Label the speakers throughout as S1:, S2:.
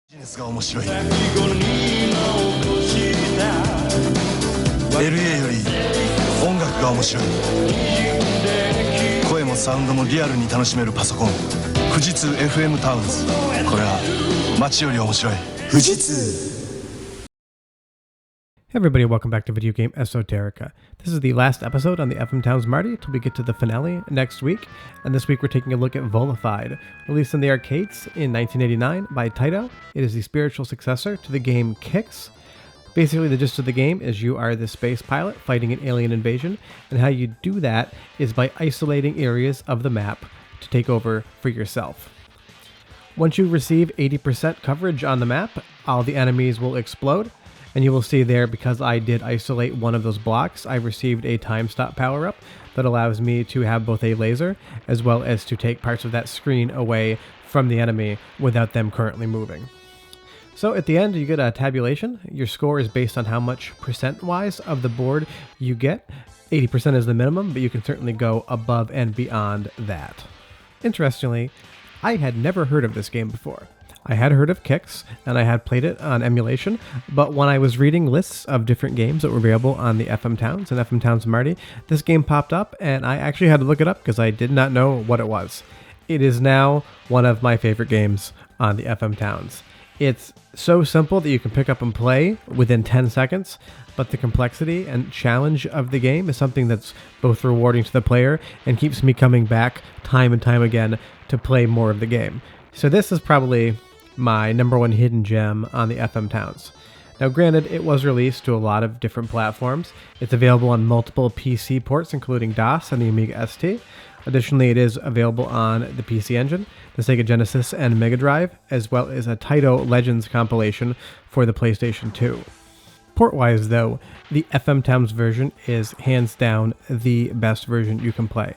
S1: ビジネスが面白い LA より音楽が面白い声もサウンドもリアルに楽しめるパソコン富士通 FM タウンズこれは街より面白い富士通
S2: Hey everybody, welcome back to Video Game Esoterica. This is the last episode on the FM Towns Marty till we get to the finale next week. And this week we're taking a look at Volified, released in the arcades in 1989 by Taito. It is the spiritual successor to the game Kicks. Basically, the gist of the game is you are the space pilot fighting an alien invasion, and how you do that is by isolating areas of the map to take over for yourself. Once you receive 80% coverage on the map, all the enemies will explode. And you will see there, because I did isolate one of those blocks, I received a time stop power-up that allows me to have both a laser as well as to take parts of that screen away from the enemy without them currently moving. So at the end, you get a tabulation. Your score is based on how much percent-wise of the board you get. 80% is the minimum, but you can certainly go above and beyond that. Interestingly, I had never heard of this game before. I had heard of Kicks, and I had played it on emulation, but when I was reading lists of different games that were available on the FM Towns and FM Towns Marty, this game popped up, and I actually had to look it up because I did not know what it was. It is now one of my favorite games on the FM Towns. It's so simple that you can pick up and play within 10 seconds, but the complexity and challenge of the game is something that's both rewarding to the player and keeps me coming back time and time again to play more of the game. So this is probably my number one hidden gem on the FM Towns. Now granted, it was released to a lot of different platforms. It's available on multiple PC ports, including DOS and the Amiga ST. Additionally, it is available on the PC Engine, the Sega Genesis and Mega Drive, as well as a Taito Legends compilation for the PlayStation 2. Port-wise though, the FM Towns version is hands down the best version you can play.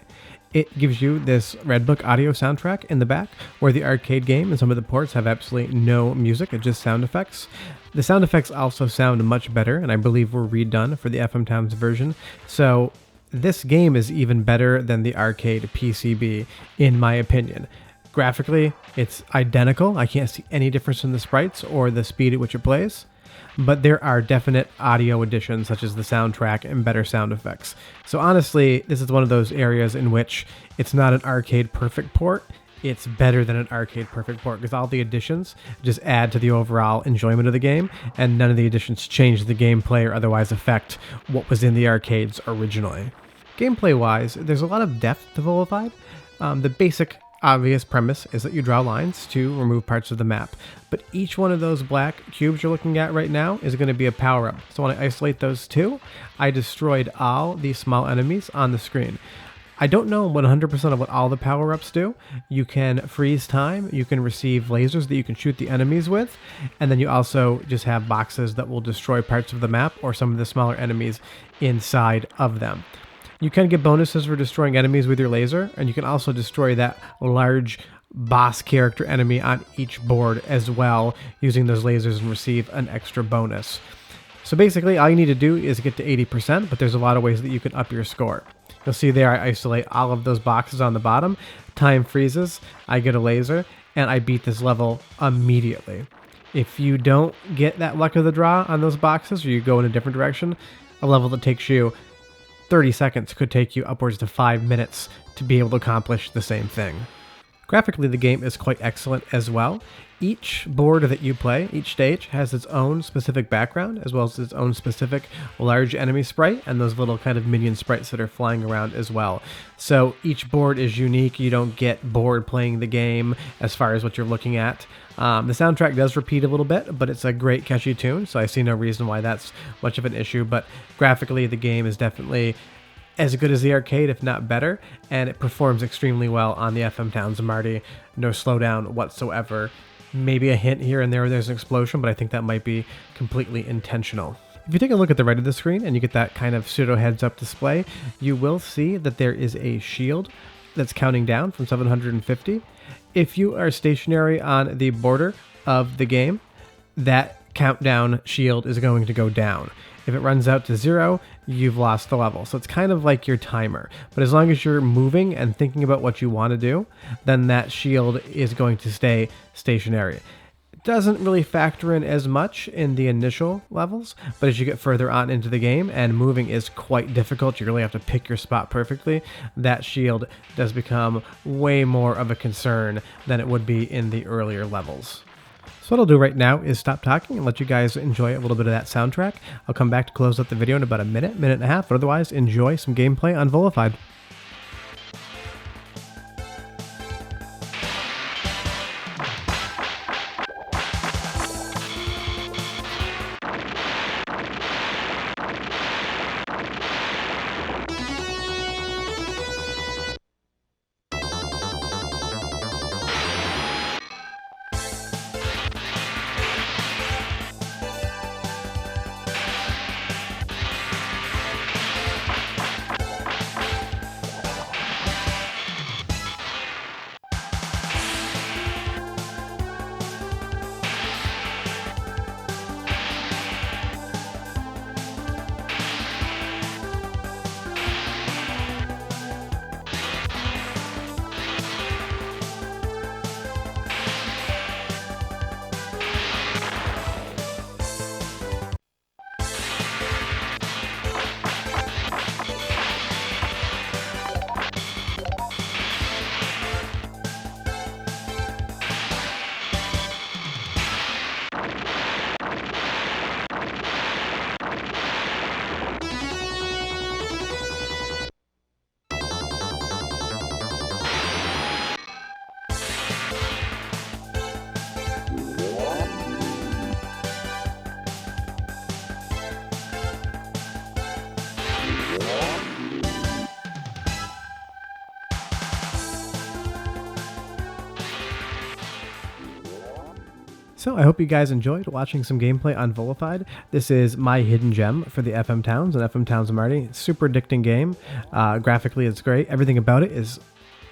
S2: It gives you this Redbook audio soundtrack in the back, where the arcade game and some of the ports have absolutely no music, it's just sound effects. The sound effects also sound much better, and I believe were redone for the FM Towns version. So this game is even better than the arcade PCB, in my opinion. Graphically, it's identical. I can't see any difference in the sprites or the speed at which it plays. But there are definite audio additions, such as the soundtrack and better sound effects. So honestly, this is one of those areas in which it's not an arcade perfect port. It's better than an arcade perfect port, because all the additions just add to the overall enjoyment of the game, and none of the additions change the gameplay or otherwise affect what was in the arcades originally. Gameplay-wise, there's a lot of depth to Volified. The basic obvious premise is that you draw lines to remove parts of the map, but each one of those black cubes you're looking at right now is going to be a power-up. So when I isolate those two, I destroyed all the small enemies on the screen. I don't know 100% of what all the power-ups do. You can freeze time, you can receive lasers that you can shoot the enemies with, and then you also just have boxes that will destroy parts of the map or some of the smaller enemies inside of them. You can get bonuses for destroying enemies with your laser, and you can also destroy that large boss character enemy on each board as well, using those lasers, and receive an extra bonus. So basically, all you need to do is get to 80%, but there's a lot of ways that you can up your score. You'll see there I isolate all of those boxes on the bottom, time freezes, I get a laser, and I beat this level immediately. If you don't get that luck of the draw on those boxes, or you go in a different direction, a level that takes you 30 seconds could take you upwards to 5 minutes to be able to accomplish the same thing. Graphically, the game is quite excellent as well. Each board that you play, each stage, has its own specific background, as well as its own specific large enemy sprite, and those little kind of minion sprites that are flying around as well. So each board is unique. You don't get bored playing the game as far as what you're looking at. The soundtrack does repeat a little bit, but it's a great catchy tune, so I see no reason why that's much of an issue. But graphically, the game is definitely as good as the arcade, if not better, and it performs extremely well on the FM Towns Marty. No slowdown whatsoever. Maybe a hint here and there there's an explosion, but I think that might be completely intentional. If you take a look at the right of the screen and you get that kind of pseudo heads-up display, you will see that there is a shield that's counting down from 750. If you are stationary on the border of the game, that countdown shield is going to go down. If it runs out to 0, you've lost the level. So it's kind of like your timer. But as long as you're moving and thinking about what you want to do, then that shield is going to stay stationary. doesn't really factor in as much in the initial levels, but as you get further on into the game and moving is quite difficult, you really have to pick your spot perfectly, that shield does become way more of a concern than it would be in the earlier levels. So what I'll do right now is stop talking and let you guys enjoy a little bit of that soundtrack. I'll come back to close out the video in about a minute and a half, but otherwise enjoy some gameplay on Volified. So I hope you guys enjoyed watching some gameplay on Volified. This is my hidden gem for the FM Towns and FM Towns Marty. Super addicting game. Graphically, it's great. Everything about it is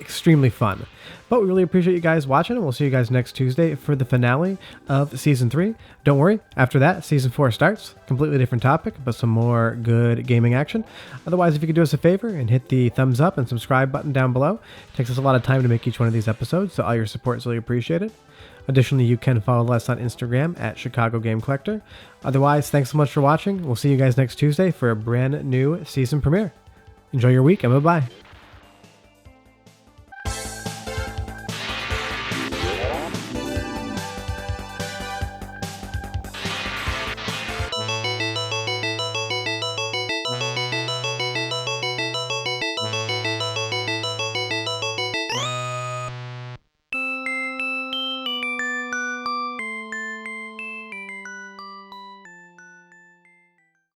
S2: extremely fun. But we really appreciate you guys watching, and we'll see you guys next Tuesday for the finale of Season 3. Don't worry, after that, Season 4 starts. Completely different topic, but some more good gaming action. Otherwise, if you could do us a favor and hit the thumbs up and subscribe button down below. It takes us a lot of time to make each one of these episodes, so all your support is really appreciated. Additionally, you can follow us on Instagram at Chicago Game Collector. Otherwise, thanks so much for watching. We'll see you guys next Tuesday for a brand new season premiere. Enjoy your week, and bye-bye.